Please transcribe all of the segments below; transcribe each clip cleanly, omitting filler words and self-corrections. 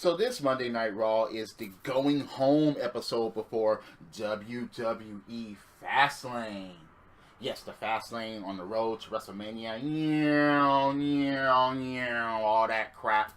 So this Monday Night Raw is the going home episode before WWE Fastlane. Yes, the Fastlane on the road to WrestleMania. All that crap.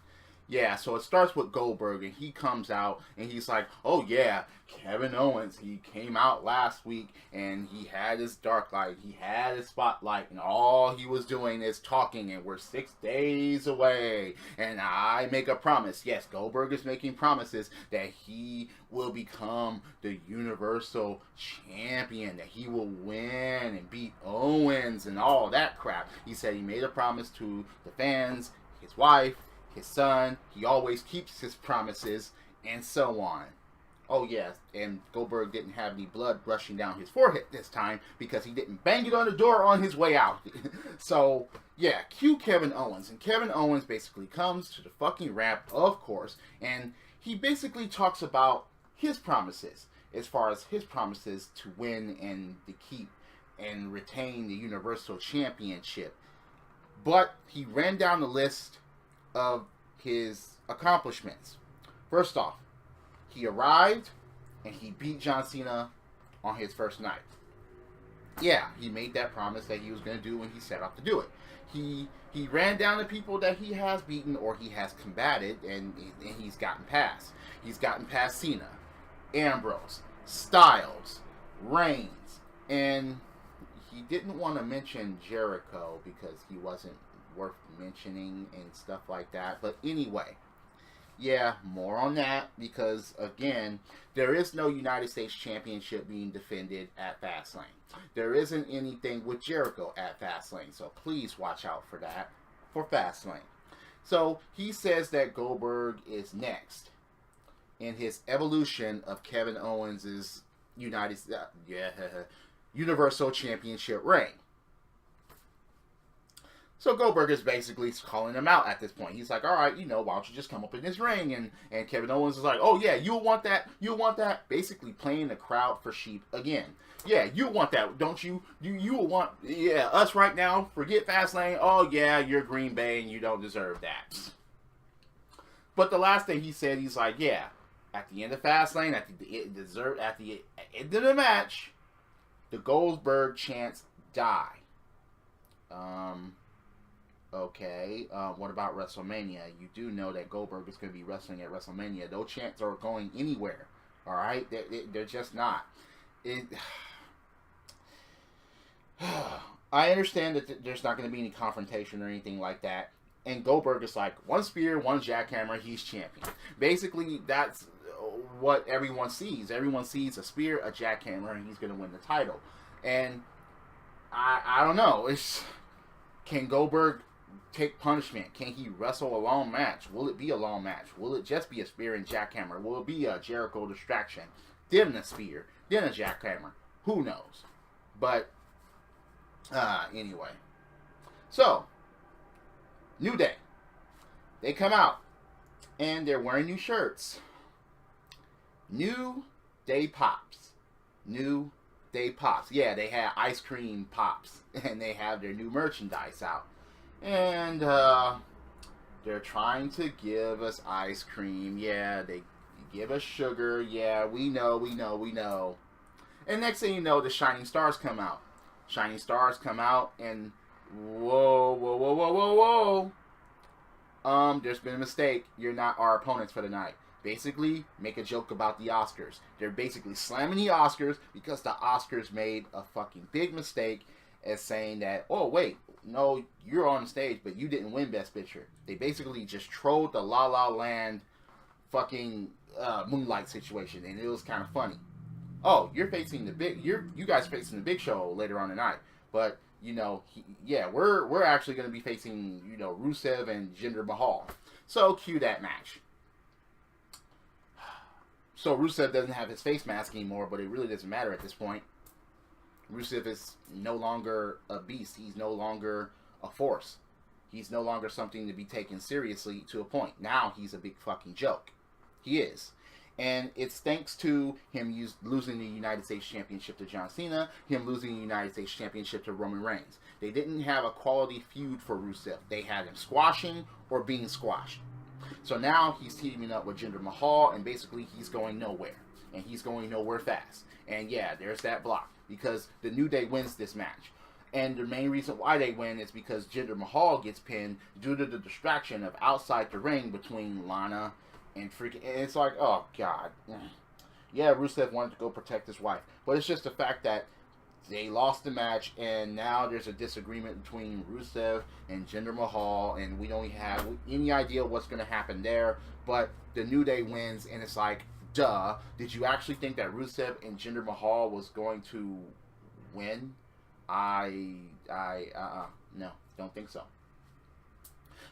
Yeah, so it starts with Goldberg, and he comes out, and he's like, oh yeah, Kevin Owens, he came out last week, and he had his dark light, he had his spotlight, and all he was doing is talking, and we're 6 days away, and I make a promise. Yes, Goldberg is making promises that he will become the Universal Champion, that he will win and beat Owens and all that crap. He said he made a promise to the fans, his wife, his son. He always keeps his promises, and so on. Oh yes, and Goldberg didn't have any blood rushing down his forehead this time because he didn't bang it on the door on his way out. So yeah, cue Kevin Owens, and Kevin Owens basically comes to the fucking ramp, of course, and he basically talks about his promises, as far as his promises to win and to keep and retain the Universal Championship. But he ran down the list of his accomplishments. First off, he arrived and he beat John Cena on his first night. Yeah, he made that promise that he was going to do when he set out to do it. He ran down the people that he has beaten or he has combated, and he's gotten past. He's gotten past Cena, Ambrose, Styles, Reigns, and he didn't want to mention Jericho because he wasn't worth mentioning and stuff like that. But anyway, yeah, more on that, because again, there is no United States Championship being defended at Fastlane. There isn't anything with Jericho at Fastlane, so please watch out for that for Fastlane. So he says that Goldberg is next in his evolution of Kevin Owens's Universal Championship reign. So Goldberg is basically calling him out at this point. He's like, all right, why don't you just come up in this ring? And Kevin Owens is like, oh yeah, you'll want that. Basically playing the crowd for sheep again. Yeah, you want that, don't you? You will want, yeah, us right now, forget Fastlane. Oh yeah, you're Green Bay and you don't deserve that. But the last thing he said, he's like, yeah, at the end of Fastlane, at the end of the match, the Goldberg chants die. Okay, what about WrestleMania? You do know that Goldberg is going to be wrestling at WrestleMania. Those chants aren't going anywhere. All right, they're just not. I understand that there's not going to be any confrontation or anything like that. And Goldberg is like, one spear, one jackhammer, he's champion. Basically, that's what everyone sees. Everyone sees a spear, a jackhammer, and he's going to win the title. And I don't know. Can Goldberg take punishment? Can he wrestle a long match? Will it be a long match? Will it just be a spear and jackhammer? Will it be a Jericho distraction? Then a spear, then a jackhammer. Who knows? But anyway. So, New Day. They come out and they're wearing new shirts. New Day Pops. New Day Pops. Yeah, they had ice cream pops, and they have their new merchandise out. And they're trying to give us ice cream. Yeah, they give us sugar. Yeah, we know. And next thing you know, the Shining Stars come out. Shining Stars come out, and whoa. There's been a mistake. You're not our opponents for the night. Basically, make a joke about the Oscars. They're basically slamming the Oscars because the Oscars made a fucking big mistake as saying that, oh, wait, no, you're on stage, but you didn't win Best Picture. They basically just trolled the La La Land fucking Moonlight situation, and it was kind of funny. Oh, you guys facing the Big Show later on tonight, but we're actually going to be facing Rusev and Jinder Mahal. So cue that match. So Rusev doesn't have his face mask anymore, but it really doesn't matter at this point. Rusev is no longer a beast. He's no longer a force. He's no longer something to be taken seriously to a point. Now he's a big fucking joke. He is. And it's thanks to him losing the United States Championship to John Cena, him losing the United States Championship to Roman Reigns. They didn't have a quality feud for Rusev. They had him squashing or being squashed. So now he's teaming up with Jinder Mahal, and basically he's going nowhere. And he's going nowhere fast. And yeah, there's that block. Because the New Day wins this match. And the main reason why they win is because Jinder Mahal gets pinned due to the distraction of outside the ring between Lana and freaking... And it's like, oh, God. Yeah, Rusev wanted to go protect his wife. But it's just the fact that they lost the match, and now there's a disagreement between Rusev and Jinder Mahal, and we don't have any idea what's going to happen there. But the New Day wins, and it's like, duh. Did you actually think that Rusev and Jinder Mahal was going to win? No, don't think so.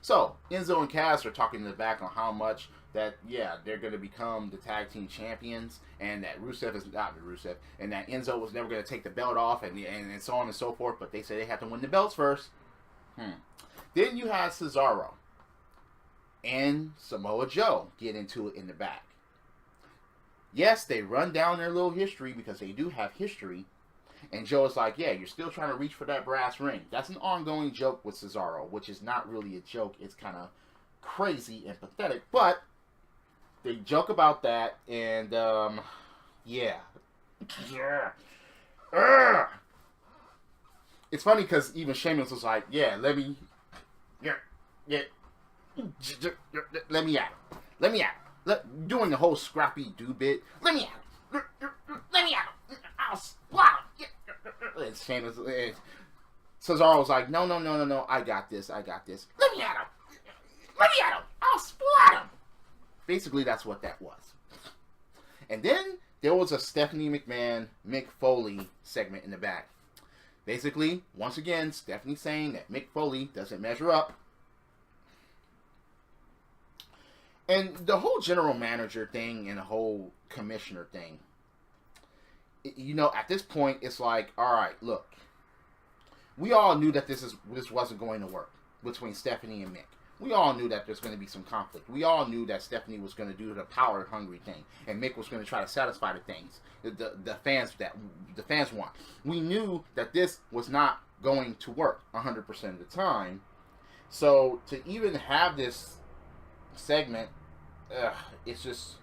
So, Enzo and Cass are talking in the back on how much that, yeah, they're going to become the tag team champions, and that Rusev is not Rusev, and that Enzo was never going to take the belt off, and so on and so forth, but they say they have to win the belts first. Then you have Cesaro and Samoa Joe get into it in the back. Yes, they run down their little history, because they do have history. And Joe is like, yeah, you're still trying to reach for that brass ring. That's an ongoing joke with Cesaro, which is not really a joke. It's kind of crazy and pathetic. But they joke about that, and, yeah. It's funny because even Sheamus was like, yeah, let me at him. Doing the whole scrappy dude bit. Let me at him. I'll splat him. And Sheamus, Cesaro was like, no, I got this. Let me at him. I'll splat him. Basically, that's what that was. And then there was a Stephanie McMahon, Mick Foley segment in the back. Basically, once again, Stephanie saying that Mick Foley doesn't measure up. And the whole general manager thing and the whole commissioner thing, you know, at this point, it's like, all right, look, we all knew that this wasn't going to work between Stephanie and Mick. We all knew that there's going to be some conflict. We all knew that Stephanie was going to do the power hungry thing, and Mick was going to try to satisfy the things the fans want. We knew that this was not going to work 100% of the time. So to even have this segment, it's just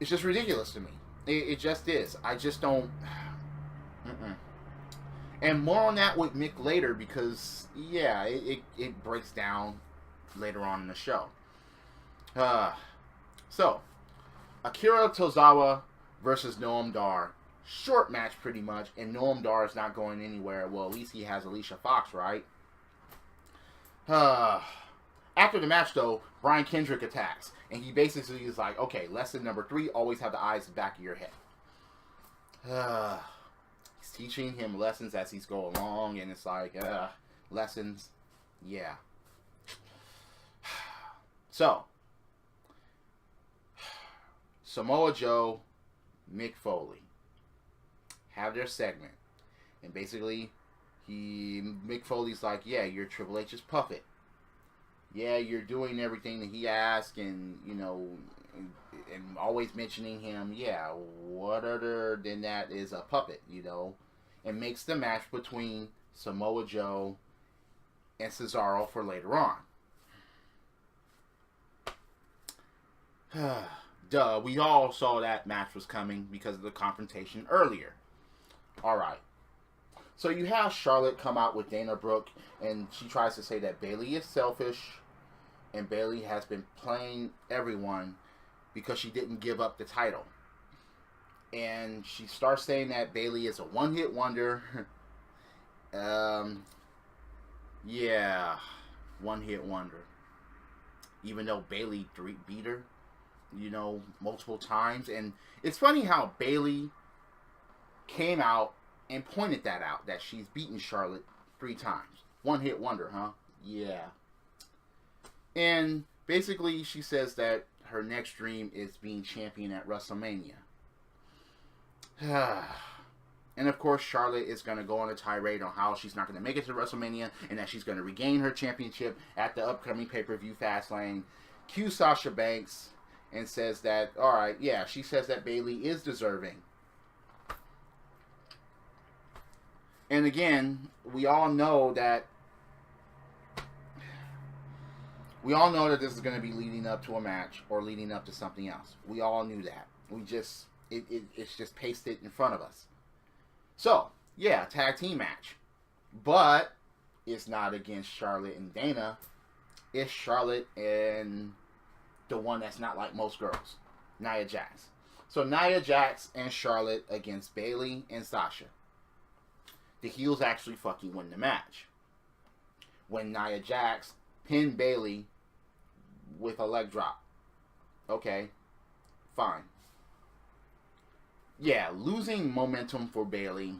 ridiculous to me. It just is. I just don't. And more on that with Mick later, because yeah, it breaks down later on in the show. So Akira Tozawa versus Noam Dar, short match pretty much, and Noam Dar is not going anywhere. Well, at least he has Alicia Fox, right? After the match, though, Brian Kendrick attacks. And he basically is like, okay, lesson number 3, always have the eyes in the back of your head. He's teaching him lessons as he's going along, and it's like, lessons, yeah. So, Samoa Joe, Mick Foley have their segment. And basically, Mick Foley's like, yeah, you're Triple H's puppet. Yeah, you're doing everything that he asks, and, you know, and always mentioning him. Yeah, what other than that is a puppet, you know? And makes the match between Samoa Joe and Cesaro for later on. Duh, we all saw that match was coming because of the confrontation earlier. Alright. So you have Charlotte come out with Dana Brooke, and she tries to say that Bayley is selfish, and Bayley has been playing everyone because she didn't give up the title. And she starts saying that Bayley is a one-hit wonder. Yeah, one-hit wonder. Even though Bayley beat her, you know, multiple times. And it's funny how Bayley came out and pointed that out, that she's beaten Charlotte 3 times. One-hit wonder, huh? Yeah. And basically, she says that her next dream is being champion at WrestleMania. And of course, Charlotte is going to go on a tirade on how she's not going to make it to WrestleMania, and that she's going to regain her championship at the upcoming pay-per-view Fastlane. Cue Sasha Banks and says that, alright, yeah, she says that Bayley is deserving. And again, we all know that We all know that this is going to be leading up to a match or leading up to something else. We all knew that. We just, it's just pasted in front of us. So, yeah, tag team match. But it's not against Charlotte and Dana. It's Charlotte and the one that's not like most girls, Nia Jax. So Nia Jax and Charlotte against Bayley and Sasha. The heels actually fucking win the match. When Nia Jax pinned Bayley with a leg drop. Okay, fine. Yeah, losing momentum for Bayley.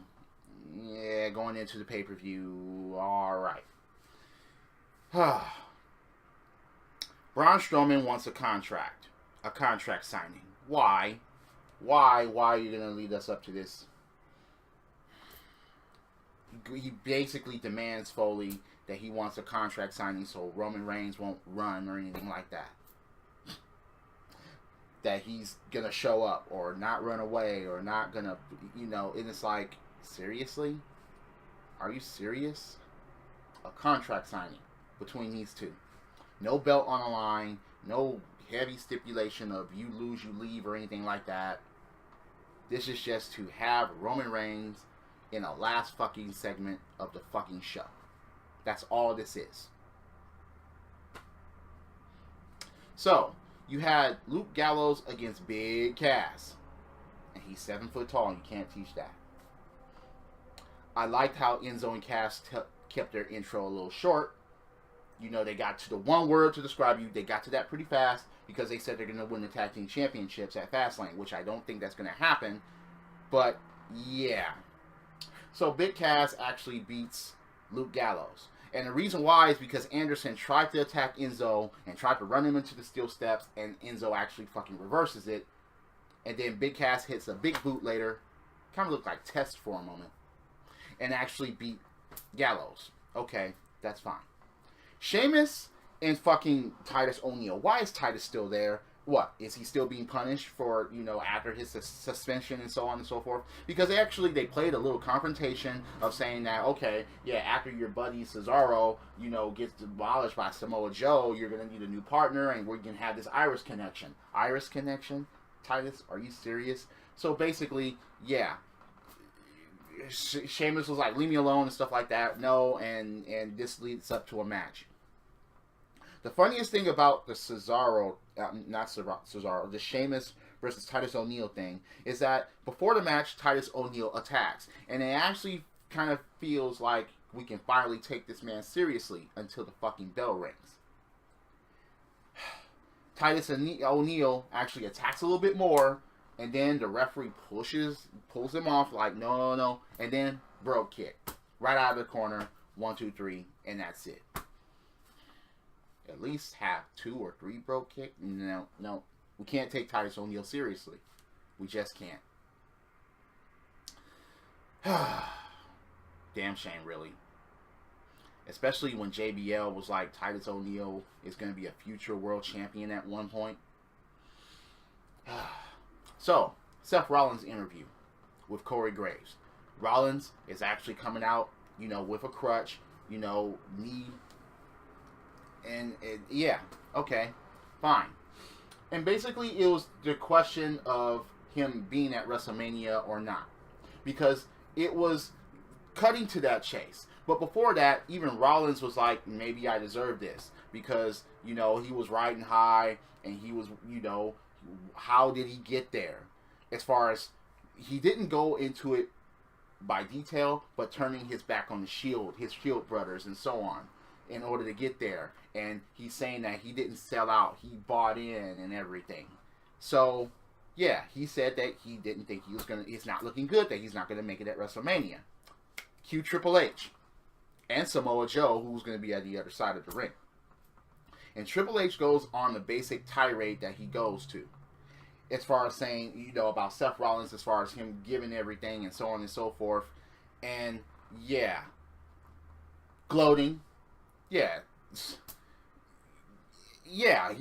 Yeah, going into the pay-per-view. Alright. Braun Strowman wants a contract. A contract signing. Why? Why are you going to lead us up to this? He basically demands Foley that he wants a contract signing so Roman Reigns won't run or anything like that. That he's going to show up or not run away or not going to, and it's like, seriously? Are you serious? A contract signing between these two. No belt on the line. No heavy stipulation of you lose, you leave, or anything like that. This is just to have Roman Reigns in a last fucking segment of the fucking show. That's all this is. So, you had Luke Gallows against Big Cass. And he's 7 foot tall, and you can't teach that. I liked how Enzo and Cass kept their intro a little short. They got to the one word to describe you. They got to that pretty fast because they said they're going to win the tag team championships at Fastlane, which I don't think that's going to happen. But, yeah. So, Big Cass actually beats Luke Gallows. And the reason why is because Anderson tried to attack Enzo and tried to run him into the steel steps, and Enzo actually fucking reverses it. And then Big Cass hits a big boot later. Kind of looked like Test for a moment. And actually beat Gallows. Okay, that's fine. Sheamus and fucking Titus O'Neil. Why is Titus still there? What? Is he still being punished for, after his suspension and so on and so forth? Because they played a little confrontation of saying that, okay, yeah, after your buddy Cesaro, gets demolished by Samoa Joe, you're going to need a new partner and we're going to have this Irish connection. Irish connection? Titus, are you serious? So basically, yeah. Sheamus was like, leave me alone and stuff like that. No, and this leads up to a match. The funniest thing about the Cesaro, the Sheamus versus Titus O'Neil thing is that before the match, Titus O'Neil attacks. And it actually kind of feels like we can finally take this man seriously until the fucking bell rings. Titus O'Neil actually attacks a little bit more. And then the referee pulls him off like, no. And then, brogue kick. Right out of the corner. 1, 2, 3. And that's it. At least have 2 or 3 brogue kick. No. We can't take Titus O'Neil seriously. We just can't. Damn shame, really. Especially when JBL was like, Titus O'Neil is going to be a future world champion at one point. So, Seth Rollins' interview with Corey Graves. Rollins is actually coming out, with a crutch, knee. And, yeah, okay, fine. And basically, it was the question of him being at WrestleMania or not. Because it was cutting to that chase. But before that, even Rollins was like, maybe I deserve this. Because, he was riding high, and he was, how did he get there? As far as, he didn't go into it by detail, but turning his back on the Shield, his Shield brothers, and so on, in order to get there. And he's saying that he didn't sell out, he bought in and everything. So, yeah, he said that he didn't think it's not looking good, that he's not going to make it at WrestleMania. Cue Triple H and Samoa Joe, who's going to be at the other side of the ring. And Triple H goes on the basic tirade that he goes to. As far as saying, about Seth Rollins, as far as him giving everything and so on and so forth. And, yeah. Gloating. Yeah. Yeah,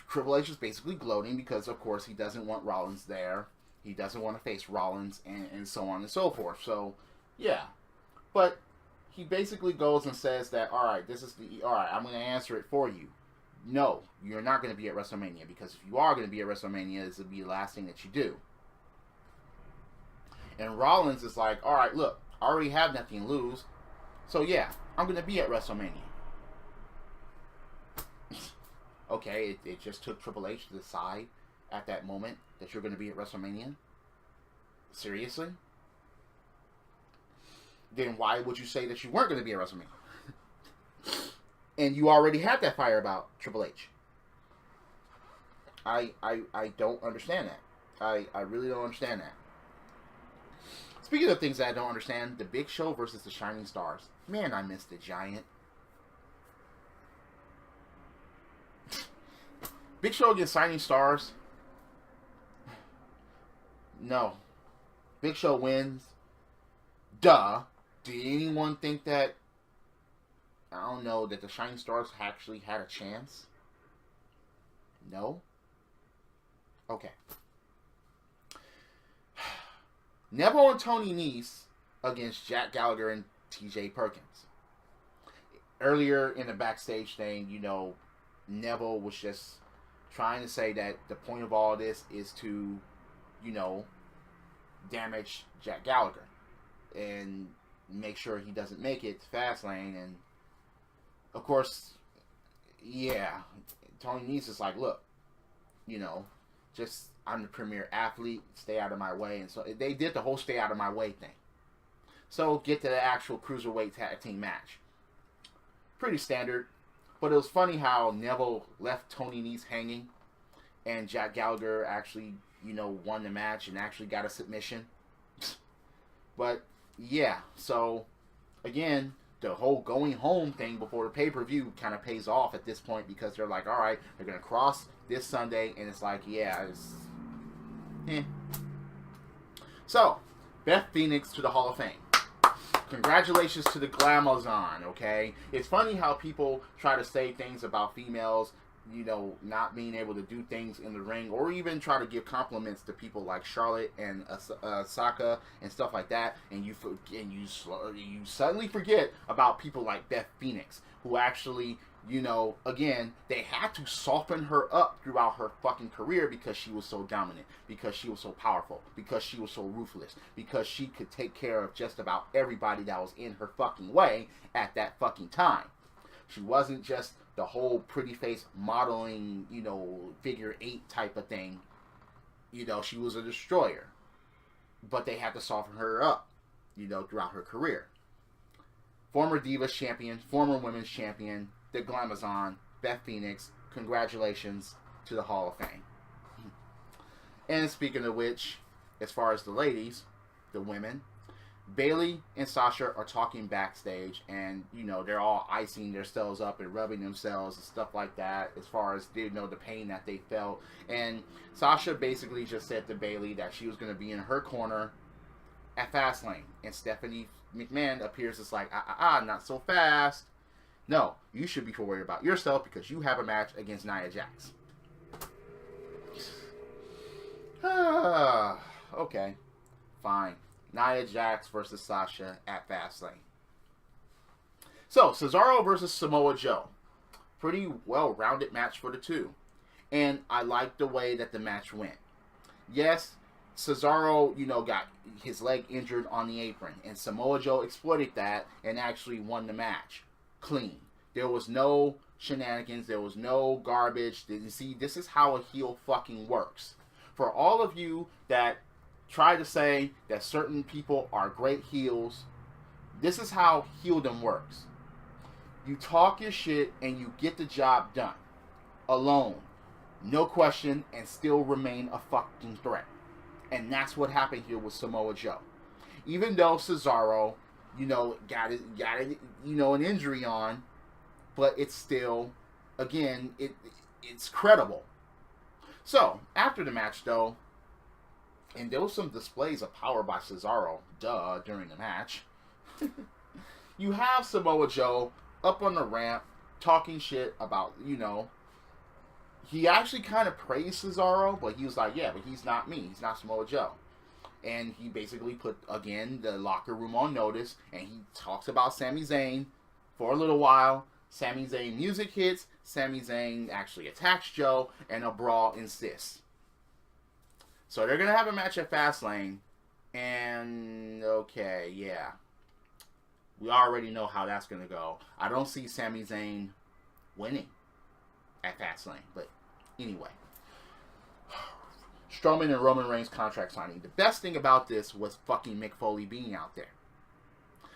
Triple H is basically gloating because, of course, he doesn't want Rollins there. He doesn't want to face Rollins and so on and so forth. So, yeah. But he basically goes and says that, alright, I'm going to answer it for you. no, you're not going to be at WrestleMania, because if you are going to be at WrestleMania, this will be the last thing that you do. And Rollins is like, all right, look, I already have nothing to lose, so yeah, I'm going to be at WrestleMania. Okay, it just took Triple H to decide at that moment that you're going to be at WrestleMania? Seriously? Then why would you say that you weren't going to be at WrestleMania? And you already had that fire about Triple H. I don't understand that. I really don't understand that. Speaking of things that I don't understand, the Big Show versus the Shining Stars. Man, I miss the Giant. Big Show against Shining Stars. No. Big Show wins. Duh. Did anyone think that, I don't know, that the Shining Stars actually had a chance? No? Okay. Neville and Tony Nese against Jack Gallagher and TJ Perkins. Earlier in the backstage thing, you know, Neville was just trying to say that the point of all this is to, you know, damage Jack Gallagher and make sure he doesn't make it to Fastlane. And of course, yeah, Tony Nese is like, look, you know, just, I'm the premier athlete, stay out of my way. And so they did the whole stay out of my way thing. So get to the actual Cruiserweight tag team match. Pretty standard. But it was funny how Neville left Tony Nese hanging, and Jack Gallagher actually, you know, won the match and actually got a submission. But yeah, so again, the whole going home thing before the pay-per-view kind of pays off at this point, because they're like, all right, they're going to cross this Sunday, and it's like, yeah, it's... So, Beth Phoenix to the Hall of Fame. Congratulations to the Glamazon, okay? It's funny how people try to say things about females, you know, not being able to do things in the ring, or even try to give compliments to people like Charlotte and Sasha and stuff like that, and you suddenly forget about people like Beth Phoenix, who actually, you know, again, they had to soften her up throughout her fucking career because she was so dominant, because she was so powerful, because she was so ruthless, because she could take care of just about everybody that was in her fucking way at that fucking time. She wasn't just the whole pretty face modeling, you know, figure 8 type of thing. You know, she was a destroyer. But they had to soften her up, you know, throughout her career. Former Divas champion, former Women's champion, the Glamazon, Beth Phoenix, congratulations to the Hall of Fame. And speaking of which, as far as the ladies, the women, Bayley and Sasha are talking backstage, and, you know, they're all icing themselves up and rubbing themselves and stuff like that, as far as, you know, the pain that they felt. And Sasha basically just said to Bayley that she was going to be in her corner at Fastlane. And Stephanie McMahon appears as like, not so fast. No, you should be worried about yourself because you have a match against Nia Jax. Okay, fine. Nia Jax versus Sasha at Fastlane. So, Cesaro versus Samoa Joe. Pretty well-rounded match for the two. And I like the way that the match went. Yes, Cesaro, you know, got his leg injured on the apron. And Samoa Joe exploited that and actually won the match. Clean. There was no shenanigans. There was no garbage. You see, this is how a heel fucking works. For all of you that try to say that certain people are great heels, this is how heeldom works. You talk your shit and you get the job done. Alone. No question, and still remain a fucking threat. And that's what happened here with Samoa Joe. Even though Cesaro, you know, got it, you know, an injury on, but it's still, again, it's credible. So, after the match, though, and there was some displays of power by Cesaro, during the match. You have Samoa Joe up on the ramp, talking shit about, you know, he actually kind of praised Cesaro, but he was like, yeah, but he's not me. He's not Samoa Joe. And he basically put, again, the locker room on notice, and he talks about Sami Zayn for a little while. Sami Zayn music hits, Sami Zayn actually attacks Joe, and a brawl insists. So they're going to have a match at Fastlane, and okay, yeah. We already know how that's going to go. I don't see Sami Zayn winning at Fastlane, but anyway. Strowman and Roman Reigns contract signing. The best thing about this was fucking Mick Foley being out there.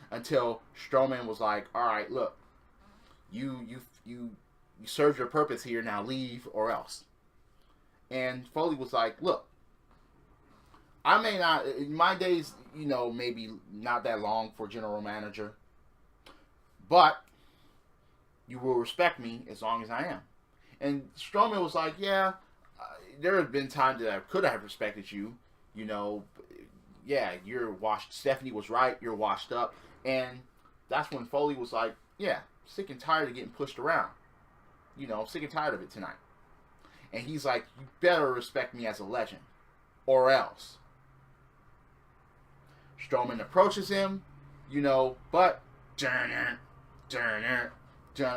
Until Strowman was like, alright, look, you served your purpose here, now leave or else. And Foley was like, look, I may not, in my days, maybe not that long for general manager, but you will respect me as long as I am. And Strowman was like, yeah, there have been times that I could have respected you, yeah, you're washed, Stephanie was right, you're washed up. And that's when Foley was like, yeah, sick and tired of getting pushed around. Sick and tired of it tonight. And he's like, you better respect me as a legend, or else. Strowman approaches him, but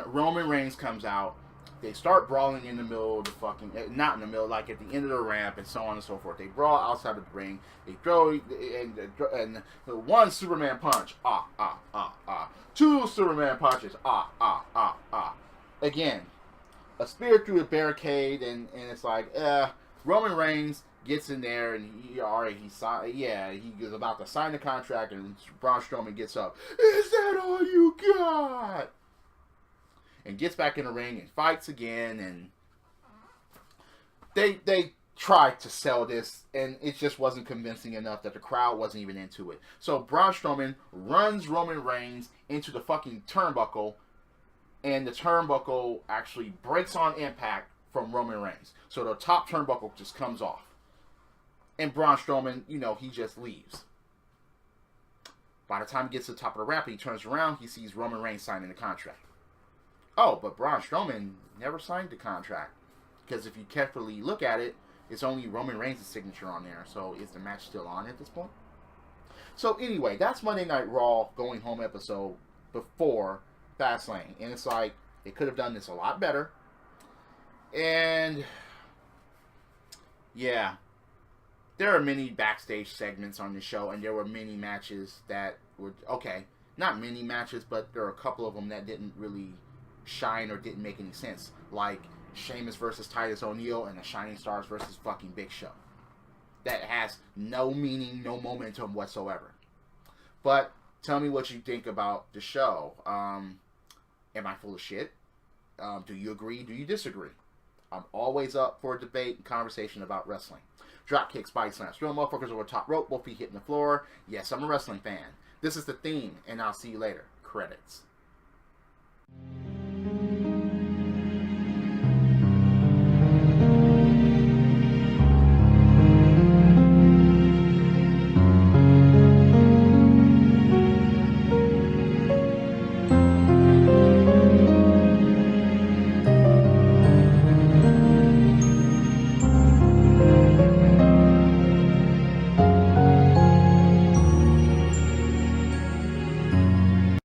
Roman Reigns comes out. They start brawling in the middle of the fucking, not in the middle, like at the end of the ramp and so on and so forth. They brawl outside of the ring. They throw, and one Superman punch, two Superman punches, Again, a spear through the barricade, and it's like, Roman Reigns gets in there, and he was about to sign the contract, and Braun Strowman gets up. Is that all you got? And gets back in the ring and fights again, and they tried to sell this, and it just wasn't convincing enough that the crowd wasn't even into it. So Braun Strowman runs Roman Reigns into the fucking turnbuckle, and the turnbuckle actually breaks on impact from Roman Reigns. So the top turnbuckle just comes off. And Braun Strowman, he just leaves. By the time he gets to the top of the ramp and he turns around, he sees Roman Reigns signing the contract. Oh, but Braun Strowman never signed the contract. Because if you carefully look at it, it's only Roman Reigns' signature on there. So is the match still on at this point? So anyway, that's Monday Night Raw going home episode before Fastlane. And it's like, they could have done this a lot better. And yeah, there are many backstage segments on the show, and there were many matches that were, okay, not many matches, but there are a couple of them that didn't really shine or didn't make any sense, like Sheamus versus Titus O'Neil and the Shining Stars versus fucking Big Show. That has no meaning, no momentum whatsoever. But tell me what you think about the show. Am I full of shit? Do you agree? Do you disagree? I'm always up for a debate and conversation about wrestling. Drop kicks, body slams, throw motherfuckers over the top rope, both feet hitting the floor. Yes, I'm a wrestling fan. This is the theme, and I'll see you later. Credits.